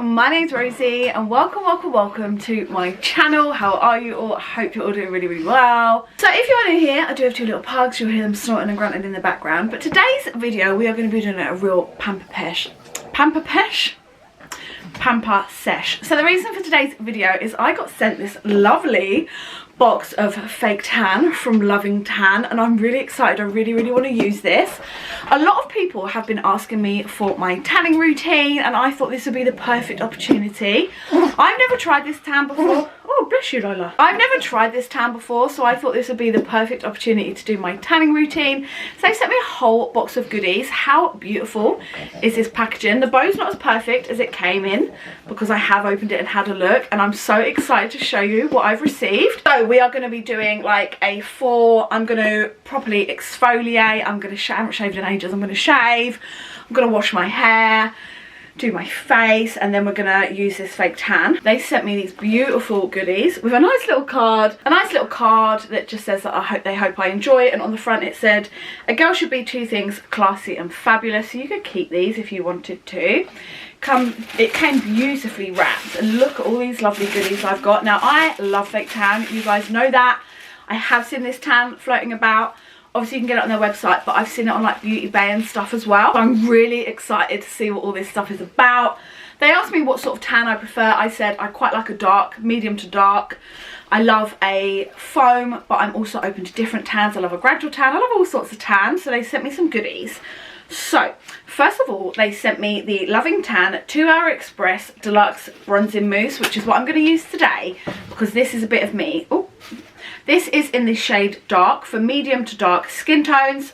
my name's Rosie and welcome to my channel. How are you all? I hope you're all doing really well. So if you are new here, I do have two little pugs. You'll hear them snorting and grunting in the background. But today's video we are going to be doing a real pamper sesh. So the reason for today's video is I got sent this lovely box of fake tan from Loving Tan and I'm really excited. I really want to use this. A lot of people have been asking me for my tanning routine and I thought this would be the perfect opportunity. I've never tried this tan before. Oh, bless you, Lola. I've never tried this tan before, so I thought this would be the perfect opportunity to do my tanning routine. So they sent me a whole box of goodies. How beautiful is this packaging? The bow's not as perfect as it came in because I have opened it and had a look, and I'm so excited to show you what I've received. So we are going to be doing like a I'm going to properly exfoliate. I haven't shaved in ages. I'm going to shave. I'm going to wash my hair, do my face, and then we're gonna use this fake tan. They sent me these beautiful goodies with a nice little card that just says that they hope I enjoy it, and on the front it said a girl should be two things, classy and fabulous. So you could keep these if you wanted to. It came beautifully wrapped, and look at all these lovely goodies I've got. Now I love fake tan, you guys know that. I have seen this tan floating about. Obviously you can get it on their website, but I've seen it on like Beauty Bay and stuff as well. So I'm really excited to see what all this stuff is about. They asked me what sort of tan I prefer. I said I quite like a dark, medium to dark. I love a foam, but I'm also open to different tans. I love a gradual tan. I love all sorts of tans. So they sent me some goodies. So first of all, they sent me the Loving Tan 2-Hour Express Deluxe Bronzing Mousse, which is what I'm going to use today because this is a bit of me. Oh. This is in the shade dark for medium to dark skin tones,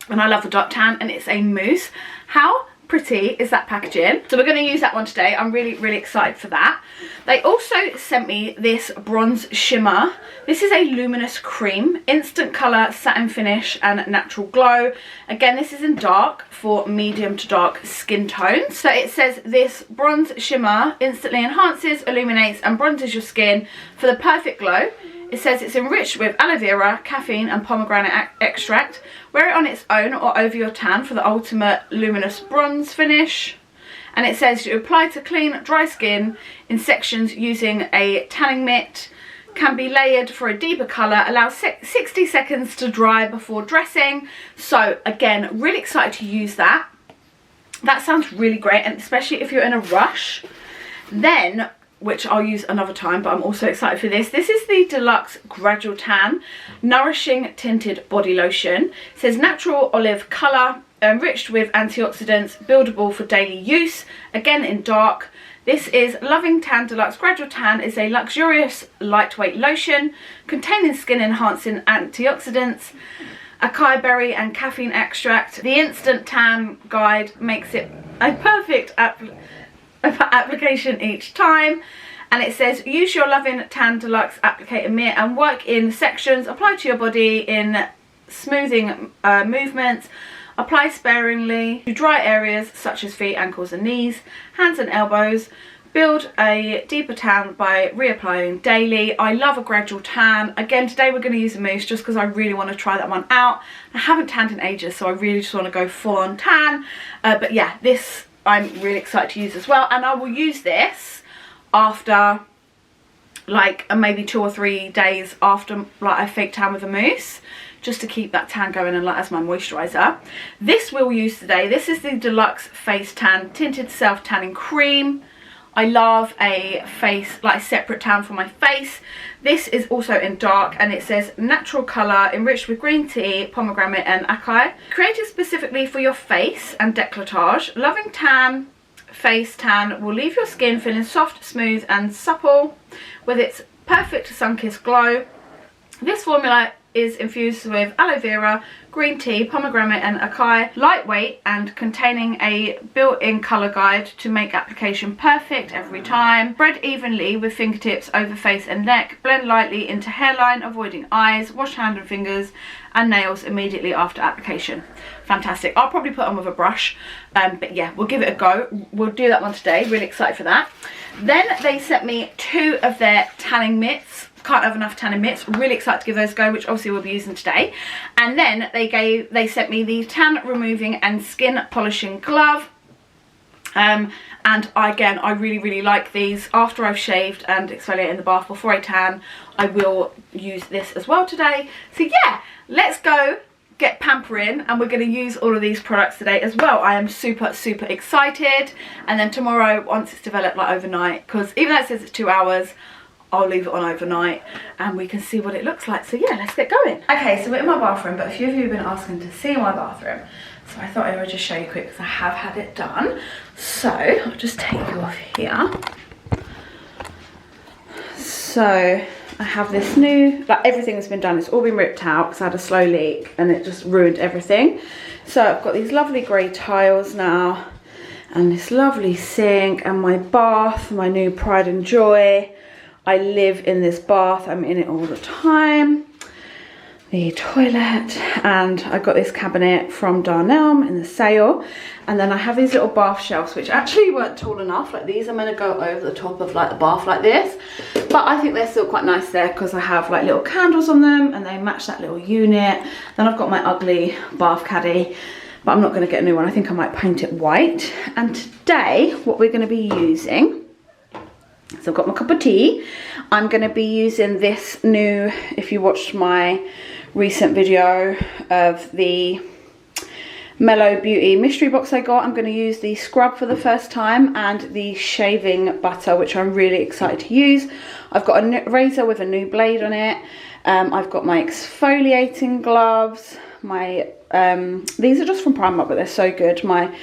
and I love a dark tan, and it's a mousse. How pretty is that packaging? So we're going to use that one today. I'm really excited for that. They also sent me this bronze shimmer. This is a luminous cream, instant colour, satin finish and natural glow. Again, this is in dark for medium to dark skin tones. So it says this bronze shimmer instantly enhances, illuminates and bronzes your skin for the perfect glow. It says it's enriched with aloe vera, caffeine and pomegranate extract. Wear it on its own or over your tan for the ultimate luminous bronze finish. And it says you apply to clean, dry skin in sections using a tanning mitt. Can be layered for a deeper colour. Allows 60 seconds to dry before dressing. So again, really excited to use that. That sounds really great, and especially if you're in a rush. Then, which I'll use another time, but I'm also excited for this. This is the Deluxe Gradual Tan Nourishing Tinted Body Lotion. It says natural olive colour, enriched with antioxidants, buildable for daily use. Again in dark. This is Loving Tan Deluxe Gradual Tan. Is a luxurious lightweight lotion containing skin enhancing antioxidants, acai berry and caffeine extract. The instant tan guide makes it a perfect application each time, and it says use your Loving Tan Deluxe Applicator Mitt and work in sections. Apply to your body in smoothing movements. Apply sparingly to dry areas such as feet, ankles and knees, hands and elbows. Build a deeper tan by reapplying daily. I love a gradual tan. Again, today we're going to use a mousse just because I really want to try that one out. I haven't tanned in ages, so I really just want to go full on tan. But yeah, this I'm really excited to use as well, and I will use this after like maybe 2 or 3 days after like I fake tan with a mousse, just to keep that tan going and like as my moisturizer. This we'll use today. This is the Deluxe Face Tan Tinted Self Tanning Cream. I love a face, like a separate tan for my face. This is also in dark, and it says natural colour, enriched with green tea, pomegranate and acai. Created specifically for your face and décolletage. Loving Tan Face Tan will leave your skin feeling soft, smooth and supple with its perfect sun-kissed glow. This formula is infused with aloe vera, green tea, pomegranate and acai, lightweight and containing a built-in colour guide to make application perfect every time. Spread evenly with fingertips over face and neck. Blend lightly into hairline, avoiding eyes. Wash hand and fingers and nails immediately after application. Fantastic. I'll probably put on with a brush, but yeah, we'll give it a go. We'll do that one today. Really excited for that. Then they sent me 2 of their tanning mitts. Can't have enough tanning mitts. Really excited to give those a go, which obviously we'll be using today. And then they sent me the tan removing and skin polishing glove. And again, I really like these. After I've shaved and exfoliated in the bath before I tan, I will use this as well today. So yeah, let's go get pampering, and we're going to use all of these products today as well. I am super excited. And then tomorrow, once it's developed like overnight, because even though it says it's 2 hours, I'll leave it on overnight and we can see what it looks like. So yeah, let's get going. Okay, so we're in my bathroom, but a few of you have been asking to see my bathroom, so I thought I would just show you quick because I have had it done. So I'll just take you off here. So I have this new, like everything's been done, it's all been ripped out because I had a slow leak and it just ruined everything. So I've got these lovely grey tiles now and this lovely sink and my bath, my new pride and joy. I live in this bath, I'm in it all the time. The toilet, and I got this cabinet from Darnelm in the sale. And then I have these little bath shelves which actually weren't tall enough. Like these are meant to go over the top of like the bath like this, but I think they're still quite nice there because I have like little candles on them and they match that little unit. Then I've got my ugly bath caddy, but I'm not going to get a new one. I think I might paint it white. And today what we're going to be using, so I've got my cup of tea. I'm going to be using this new, if you watched my recent video of the Mellow Beauty mystery box I got, I'm going to use the scrub for the first time and the shaving butter, which I'm really excited to use. I've got a razor with a new blade on it. I've got my exfoliating gloves. My these are just from Primark, but they're so good. My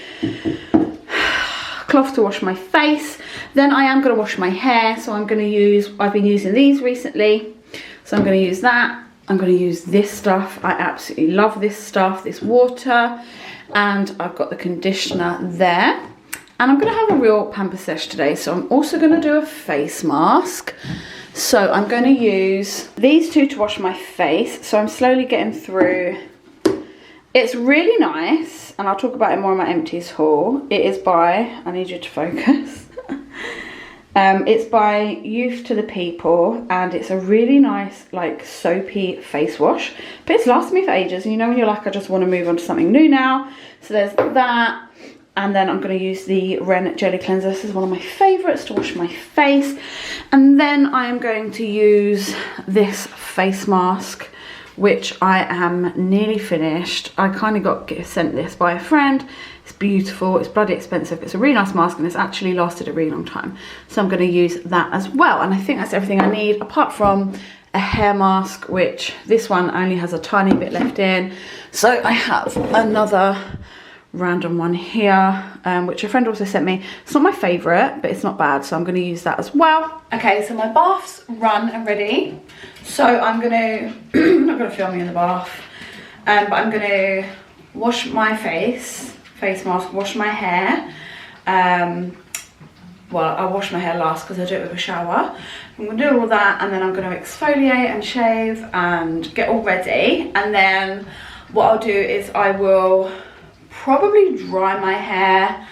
cloth to wash my face. Then I am going to wash my hair, so I'm going to use, I've been using these recently, so I'm going to use that. I'm going to use this stuff. I absolutely love this stuff, this water, and I've got the conditioner there. And I'm going to have a real pamper sesh today, so I'm also going to do a face mask. So I'm going to use these two to wash my face. So I'm slowly getting through. It's really nice, and I'll talk about it more in my empties haul. It is by, I need you to focus. It's by Youth to the People, and it's a really nice like soapy face wash, but it's lasted me for ages. And you know when you're like, I just want to move on to something new now. So there's that, and then I'm going to use the Ren Jelly Cleanser. This is one of my favourites to wash my face. And then I am going to use this face mask, which I am nearly finished. I kind of got sent this by a friend. It's beautiful, it's bloody expensive, it's a really nice mask and it's actually lasted a really long time. So I'm going to use that as well, and I think that's everything I need apart from a hair mask, which this one only has a tiny bit left in. So I have another random one here, which a friend also sent me. It's not my favourite, but it's not bad, so I'm going to use that as well. Okay, so my bath's run and ready. So I'm going to, I'm not going to film me in the bath, but I'm going to wash my face mask, wash my hair. Well, I'll wash my hair last because I do it with a shower. I'm going to do all that, and then I'm going to exfoliate and shave and get all ready. And then what I'll do is I will probably dry my hair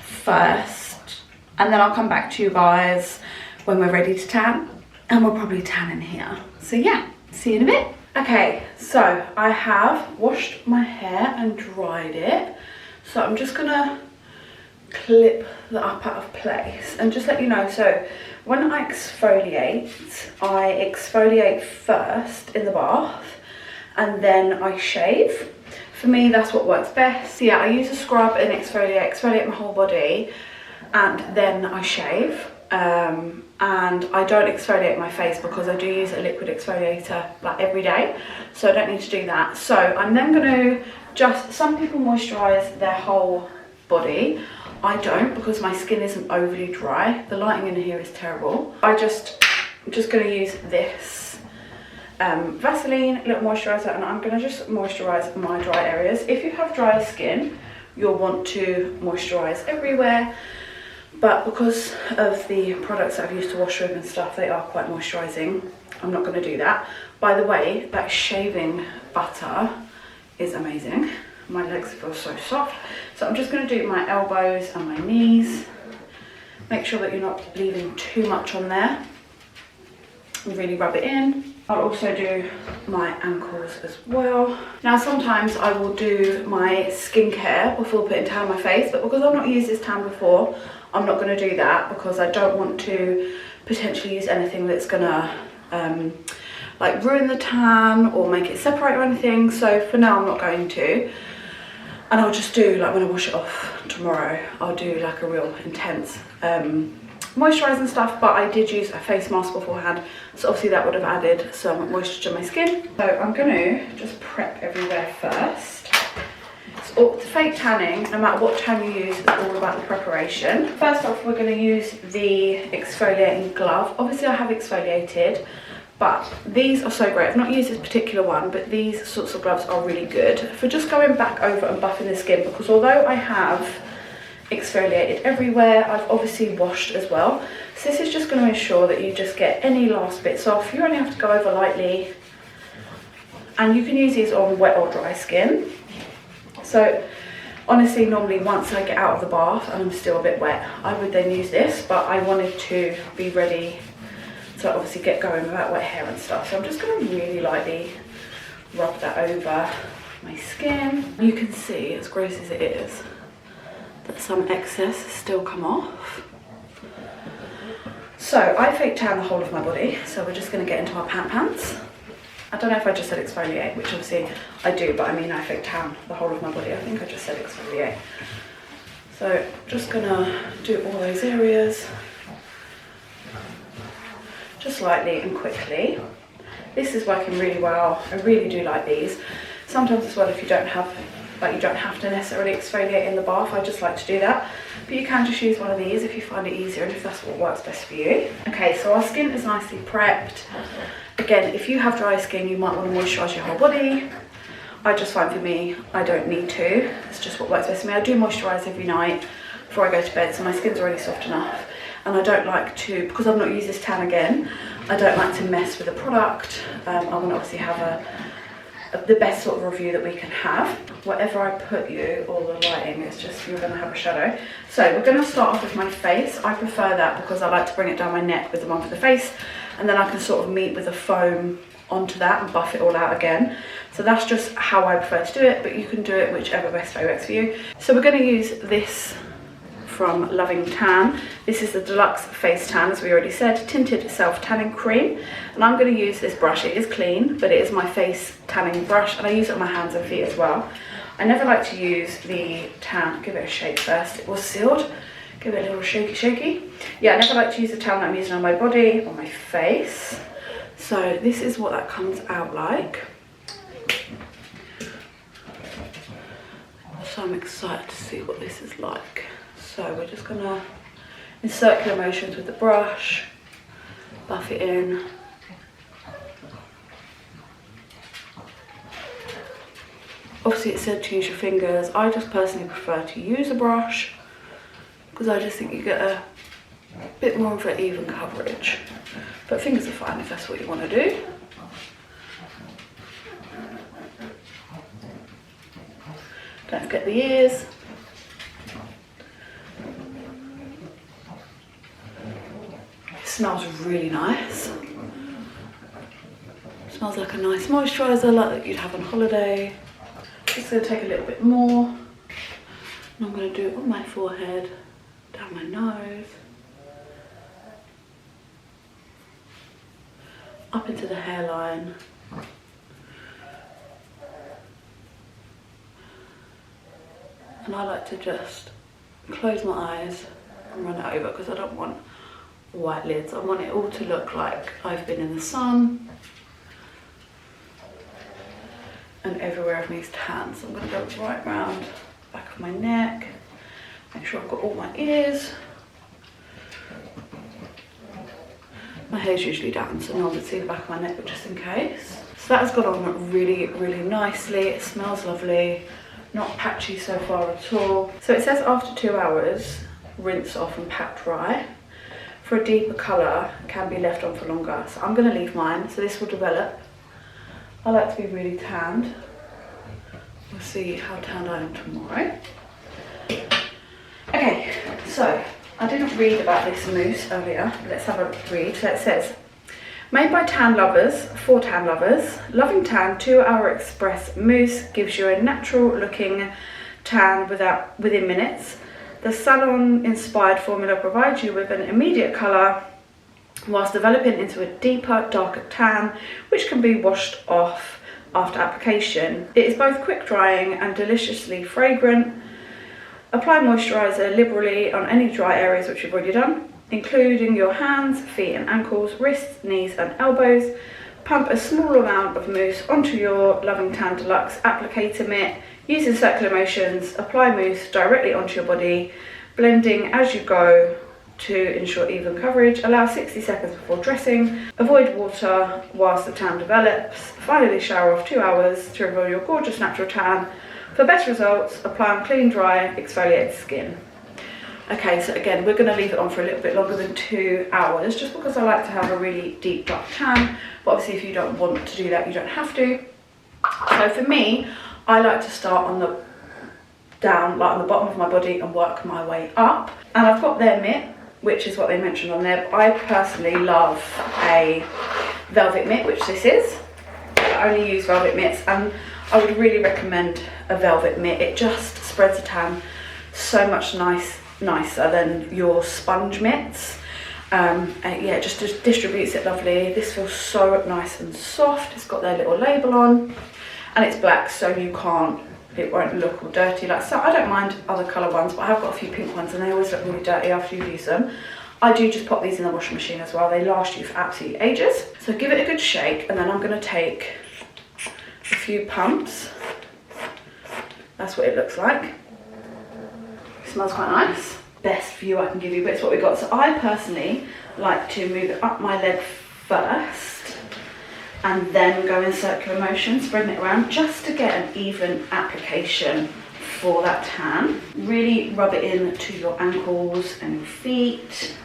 first, and then I'll come back to you guys when we're ready to tan, and we'll probably tan in here. So yeah, see you in a bit. Okay, so I have washed my hair and dried it. So I'm just gonna clip that up out of place and just let you know. So when I exfoliate first in the bath and then I shave. For me, that's what works best. So yeah, I use a scrub and exfoliate my whole body, and then I shave. And I don't exfoliate my face because I do use a liquid exfoliator like every day, so I don't need to do that. So I'm then going to some people moisturize their whole body. I don't, because my skin isn't overly dry. The lighting in here is terrible. I'm just going to use this Vaseline little moisturizer, and I'm going to just moisturize my dry areas. If you have dry skin, you'll want to moisturize everywhere. But because of the products that I've used to wash with and stuff, they are quite moisturising. I'm not going to do that. By the way, that shaving butter is amazing. My legs feel so soft. So I'm just going to do my elbows and my knees. Make sure that you're not leaving too much on there. And really rub it in. I'll also do my ankles as well. Now sometimes I will do my skincare before putting tan on my face, but because I've not used this tan before, I'm not going to do that because I don't want to potentially use anything that's going to like ruin the tan or make it separate or anything. So for now I'm not going to. And I'll just do, like when I wash it off tomorrow, I'll do like a real intense moisturising stuff, but I did use a face mask beforehand, so obviously that would have added some moisture to my skin. So I'm going to just prep everywhere first. It's all, fake tanning, no matter what tan you use, it's all about the preparation. First off, we're going to use the exfoliating glove. Obviously I have exfoliated, but these are so great. I've not used this particular one, but these sorts of gloves are really good for just going back over and buffing the skin, because although I have exfoliated everywhere, I've obviously washed as well. So this is just going to ensure that you just get any last bits off. You only have to go over lightly, and you can use these on wet or dry skin. So honestly, normally once I get out of the bath and I'm still a bit wet, I would then use this, but I wanted to be ready to obviously get going without wet hair and stuff. So I'm just going to really lightly rub that over my skin. You can see, as gross as it is, that some excess has still come off. So I fake tan the whole of my body, so we're just going to get into our pants. I don't know if I just said exfoliate, which obviously I do, but I mean I fake tan the whole of my body. I think I just said exfoliate. So just going to do all those areas, just lightly and quickly. This is working really well. I really do like these. Sometimes as well, if you don't have, like, you don't have to necessarily exfoliate in the bath, I just like to do that, but you can just use one of these if you find it easier and if that's what works best for you. Okay, so our skin is nicely prepped. Again, if you have dry skin, you might want to moisturise your whole body. I just find, for me, I don't need to. It's just what works best for me. I do moisturise every night before I go to bed, so my skin's already soft enough, and I don't like to, because I've not used this tan again, I don't like to mess with the product. I want to obviously have the best sort of review that we can have. Whatever I put you, all the lighting, it's just, you're going to have a shadow. So we're going to start off with my face. I prefer that because I like to bring it down my neck with the one for the face, and then I can sort of meet with the foam onto that and buff it all out again. So that's just how I prefer to do it, but you can do it whichever best way works for you. So we're going to use this from Loving Tan. This is the Deluxe Face Tan, as we already said, tinted self tanning cream, and I'm going to use this brush. It is clean, but it is my face tanning brush, and I use it on my hands and feet as well. I never like to use the tan, give it a shake first, it was sealed, give it a little shaky. Yeah, I never like to use the tan that I'm using on my body, on my face. So this is what that comes out like. So I'm excited to see what this is like. So we're just gonna, in circular motions with the brush, buff it in. Obviously it said to use your fingers. I just personally prefer to use a brush because I just think you get a bit more of an even coverage. But fingers are fine if that's what you want to do. Don't forget the ears. Smells really nice. Smells like a nice moisturiser, like that you'd have on holiday. Just going to take a little bit more, and I'm going to do it on my forehead, down my nose, up into the hairline, and I like to just close my eyes and run it over because I don't want white lids. I want it all to look like I've been in the sun, and everywhere of me is tan. So I'm going to go right round the back of my neck, make sure I've got all my ears. My hair's usually down, so no one would see the back of my neck, but just in case. So that has got on really, really nicely. It smells lovely, not patchy so far at all. So it says after 2 hours, rinse off and pat dry. For a deeper colour, can be left on for longer. So I'm going to leave mine, so this will develop. I like to be really tanned. We'll see how tanned I am tomorrow. Okay, so I didn't read about this mousse earlier. Let's have a read. So it says, Made by tan lovers, for tan lovers, Loving Tan 2-hour express mousse gives you a natural looking tan within minutes. The salon-inspired formula provides you with an immediate colour whilst developing into a deeper, darker tan, which can be washed off after application. It is both quick drying and deliciously fragrant. Apply moisturiser liberally on any dry areas which you've already done, including your hands, feet and ankles, wrists, knees and elbows. Pump a small amount of mousse onto your Loving Tan Deluxe Applicator Mitt. Using circular motions, apply mousse directly onto your body, blending as you go to ensure even coverage. Allow 60 seconds before dressing. Avoid water whilst the tan develops. Finally shower off 2 hours to reveal your gorgeous natural tan. For better results, apply on clean, dry, exfoliated skin. Okay, so again, we're going to leave it on for a little bit longer than 2 hours, just because I like to have a really deep dark tan. But obviously if you don't want to do that, you don't have to. So for me, I like to start on the on the bottom of my body and work my way up. And I've got their mitt, which is what they mentioned on there. But I personally love a velvet mitt, which this is. I only use velvet mitts, and I would really recommend a velvet mitt. It just spreads the tan so much nicer than your sponge mitts. Yeah, it just distributes it lovely. This feels so nice and soft. It's got their little label on, and it's black, so it won't look all dirty. Like, so I don't mind other colour ones, but I have got a few pink ones and they always look really dirty after you use them. I do just pop these in the washing machine as well. They last you for absolutely ages. So give it a good shake, and then I'm going to take a few pumps. That's what it looks like. It smells quite nice. Best view I can give you, but it's what we got. So I personally like to move it up my leg first and then go in circular motion, spreading it around just to get an even application for that tan. Really rub it in to your ankles and your feet.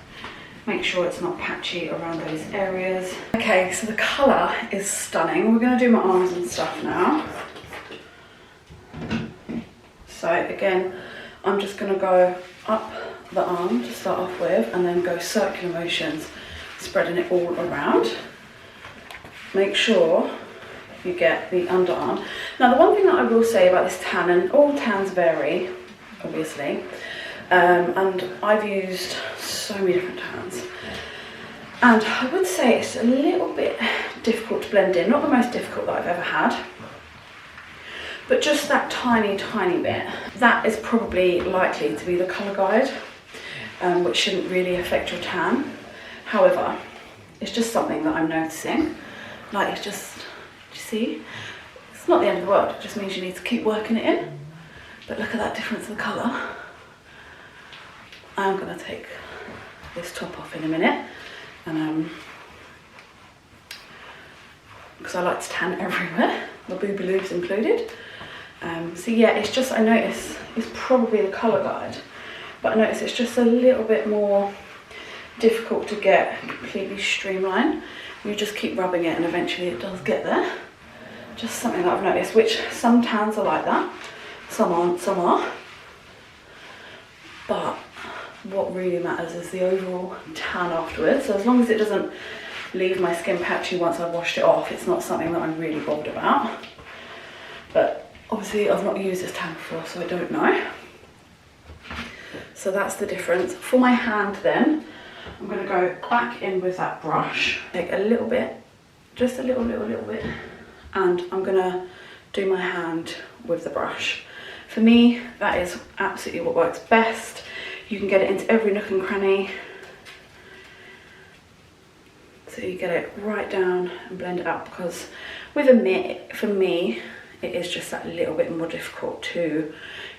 Make sure it's not patchy around those areas. Okay, so the colour is stunning. We're going to do my arms and stuff now. So again, I'm just going to go up the arm to start off with, and then go circular motions, spreading it all around. Make sure you get the underarm. Now, the one thing that I will say about this tan, and all tans vary, obviously, and I've used so many different tans, and I would say it's a little bit difficult to blend in. Not the most difficult that I've ever had, but just that tiny bit, that is probably likely to be the colour guide, which shouldn't really affect your tan. However, it's just something that I'm noticing. Like, it's just, do you see? It's not the end of the world, it just means you need to keep working it in. But look at that difference in colour. I'm going to take this top off in a minute, and because I like to tan everywhere, the booby-loos included. So yeah, it's just, I notice it's probably the colour guide, but I notice it's just a little bit more difficult to get completely streamlined. You just keep rubbing it and eventually it does get there. Just something that I've noticed, which some tans are like that, some aren't, some are. But what really matters is the overall tan afterwards. So as long as it doesn't leave my skin patchy once I've washed it off, it's not something that I'm really bothered about. But obviously I've not used this tan before, so I don't know. So that's the difference. For my hand then, I'm going to go back in with that brush, take a little bit, just a little bit, and I'm going to do my hand with the brush. For me, that is absolutely what works best. You can get it into every nook and cranny, so you get it right down and blend it up, because with a mitt, for me, it is just that little bit more difficult to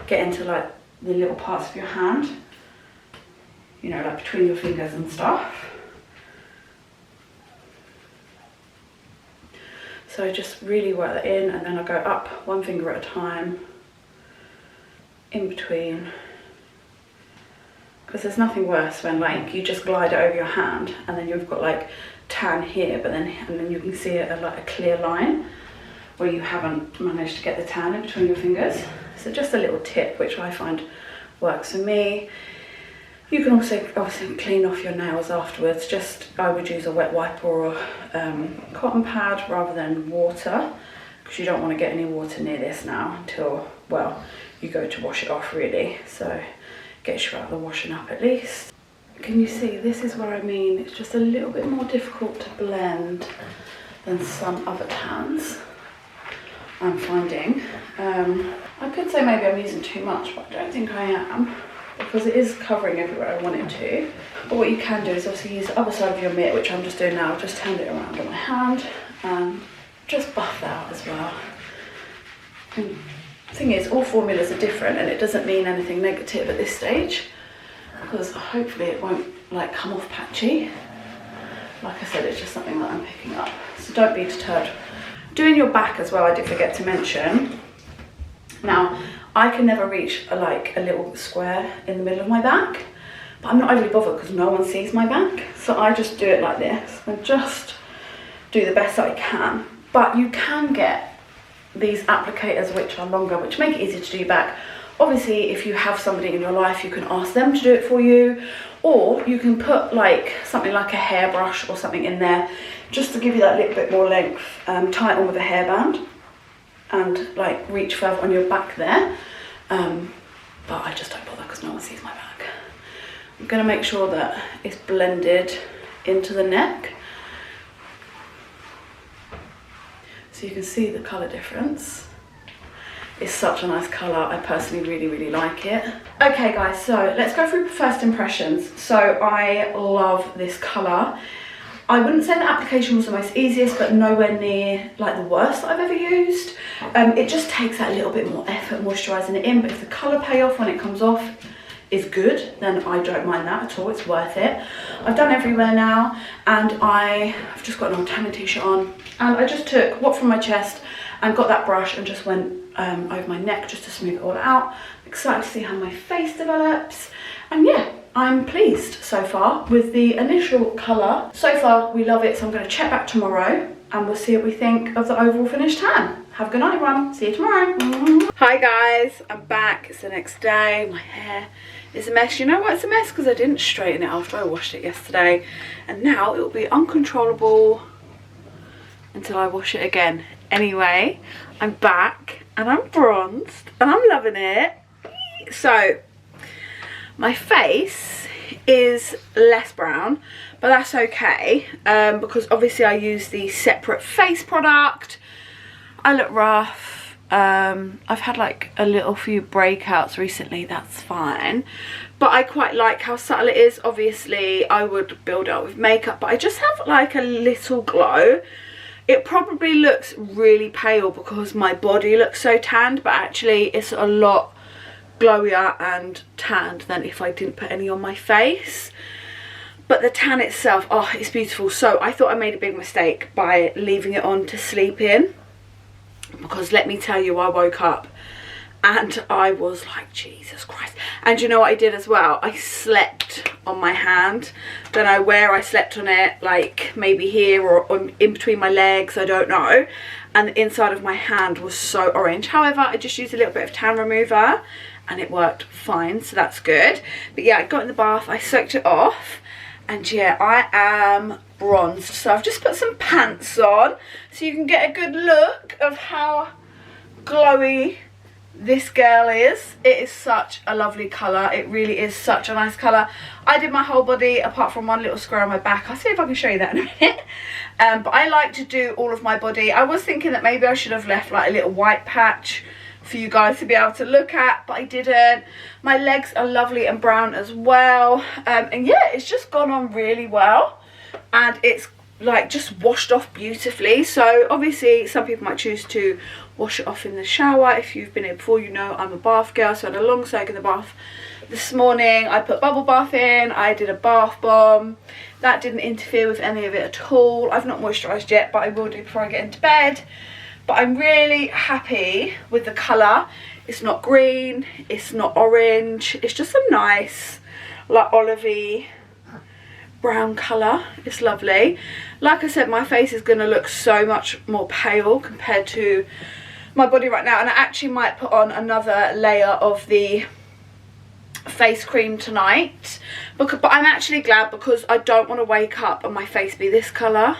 get into like the little parts of your hand, you know, like between your fingers and stuff. So I just really work that in, and then I go up one finger at a time, in between, because there's nothing worse when like you just glide it over your hand and then you've got like tan here, but then you can see like a clear line where you haven't managed to get the tan in between your fingers. So just a little tip which I find works for me. You can also obviously clean off your nails afterwards. Just, I would use a wet wipe or a cotton pad rather than water, because you don't want to get any water near this now until, well, you go to wash it off really. So gets you out of the washing up at least. Can you see, this is where I mean it's just a little bit more difficult to blend than some other tans I'm finding. I could say maybe I'm using too much, but I don't think I am, because it is covering everywhere I want it to. But what you can do is obviously use the other side of your mitt, which I'm just doing now. Just turn it around on my hand and just buff that out as well. And the thing is, all formulas are different, and it doesn't mean anything negative at this stage, because hopefully it won't like come off patchy. Like I said, it's just something that I'm picking up, so don't be deterred. Doing your back as well, I did forget to mention. Now, I can never reach a little square in the middle of my back, but I'm not overly bothered because no one sees my back. So I just do it like this and just do the best I can. But you can get these applicators which are longer, which make it easier to do your back. Obviously, if you have somebody in your life, you can ask them to do it for you, or you can put like something like a hairbrush or something in there just to give you that little bit more length. Tie it on with a hairband and like reach further on your back there. But I just don't bother because no one sees my back. I'm going to make sure that it's blended into the neck, so you can see the colour difference. It's such a nice colour. I personally really like it. Okay guys, so let's go through first impressions. So I love this colour. I wouldn't say the application was the most easiest, but nowhere near like the worst that I've ever used. It just takes that little bit more effort moisturising it in, but if the colour payoff when it comes off is good, then I don't mind that at all. It's worth it. I've done everywhere now, and I've just got an old tanning t-shirt on, and I just took what from my chest and got that brush and just went over my neck just to smooth it all out. I'm excited to see how my face develops, and yeah, I'm pleased so far with the initial colour. So far we love it, so I'm going to check back tomorrow and we'll see what we think of the overall finished tan. Have a good night everyone, see you tomorrow. Hi guys, I'm back. It's the next day. My hair is a mess. You know why it's a mess? Because I didn't straighten it after I washed it yesterday, and now it will be uncontrollable until I wash it again. Anyway, I'm back and I'm bronzed and I'm loving it. So my face is less brown, but that's okay, because obviously I use the separate face product. I look rough. I've had like a few breakouts recently, that's fine, but I quite like how subtle it is. Obviously I would build up with makeup, but I just have like a little glow. It probably looks really pale because my body looks so tanned, but actually it's a lot glowier and tanned than if I didn't put any on my face. But the tan itself, oh, it's beautiful. So I thought I made a big mistake by leaving it on to sleep in, because let me tell you, I woke up and I was like, Jesus Christ. And you know what I did as well? I slept on my hand. Don't know where I slept on it, like maybe here or in between my legs, I don't know. And the inside of my hand was so orange. However, I just used a little bit of tan remover and it worked fine, so that's good. But yeah, I got in the bath, I soaked it off, and yeah, I am bronzed. So I've just put some pants on so you can get a good look of how glowy this girl is. It is such a lovely colour. It really is such a nice colour. I did my whole body apart from one little square on my back. I'll see if I can show you that in a minute. But I like to do all of my body. I was thinking that maybe I should have left like a little white patch for you guys to be able to look at, but I didn't. My legs are lovely and brown as well, and yeah, it's just gone on really well, and it's like just washed off beautifully. So obviously some people might choose to wash it off in the shower. If you've been here before, you know I'm a bath girl, so I had a long soak in the bath this morning. I put bubble bath in, I did a bath bomb. That didn't interfere with any of it at all. I've not moisturised yet, but I will do before I get into bed. But I'm really happy with the colour. It's not green, it's not orange, it's just a nice like olivey brown colour. It's lovely. Like I said, my face is going to look so much more pale compared to my body right now, and I actually might put on another layer of the face cream tonight, but I'm actually glad, because I don't want to wake up and my face be this colour.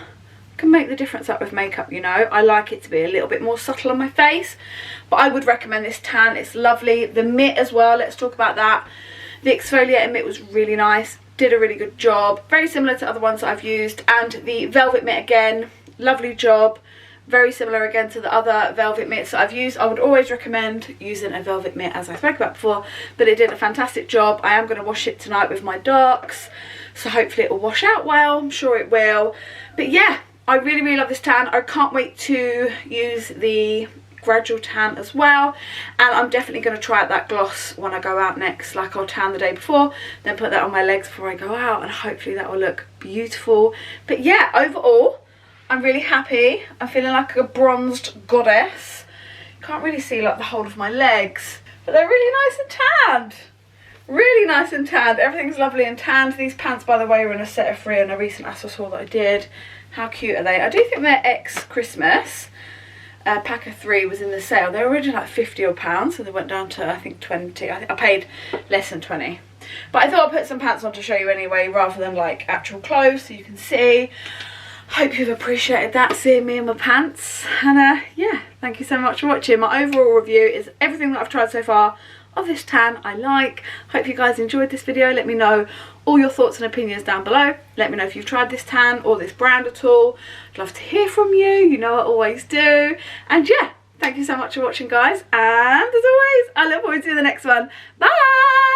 Can make the difference up with makeup, you know. I like it to be a little bit more subtle on my face, but I would recommend this tan. It's lovely. The mitt as well, let's talk about that. The exfoliating mitt was really nice, did a really good job, very similar to other ones that I've used. And the velvet mitt again, lovely job, very similar again to the other velvet mitts that I've used. I would always recommend using a velvet mitt, as I spoke about before, but it did a fantastic job. I am going to wash it tonight with my darks, so hopefully it will wash out well. I'm sure it will. But yeah, I really, really love this tan. I can't wait to use the gradual tan as well, and I'm definitely going to try out that gloss when I go out next. Like, I'll tan the day before, then put that on my legs before I go out, and hopefully that will look beautiful. But yeah, overall I'm really happy. I'm feeling like a bronzed goddess. Can't really see like the whole of my legs, but they're really nice and tanned. Really nice and tanned. Everything's lovely and tanned. These pants, by the way, were in a set of 3 on a recent ASOS haul that I did. How cute are they? I do think they're ex-Christmas. Pack of 3 was in the sale. They were originally like £50 odd, so they went down to I think 20. I paid less than 20. But I thought I'd put some pants on to show you anyway, rather than like actual clothes, so you can see. Hope you've appreciated that, seeing me in my pants. And yeah, thank you so much for watching. My overall review is everything that I've tried so far of this tan I like. Hope you guys enjoyed this video. Let me know all your thoughts and opinions down below. Let me know if you've tried this tan or this brand at all. I'd love to hear from you, you know I always do. And yeah, thank you so much for watching, guys, and as always I look forward to the next one. Bye.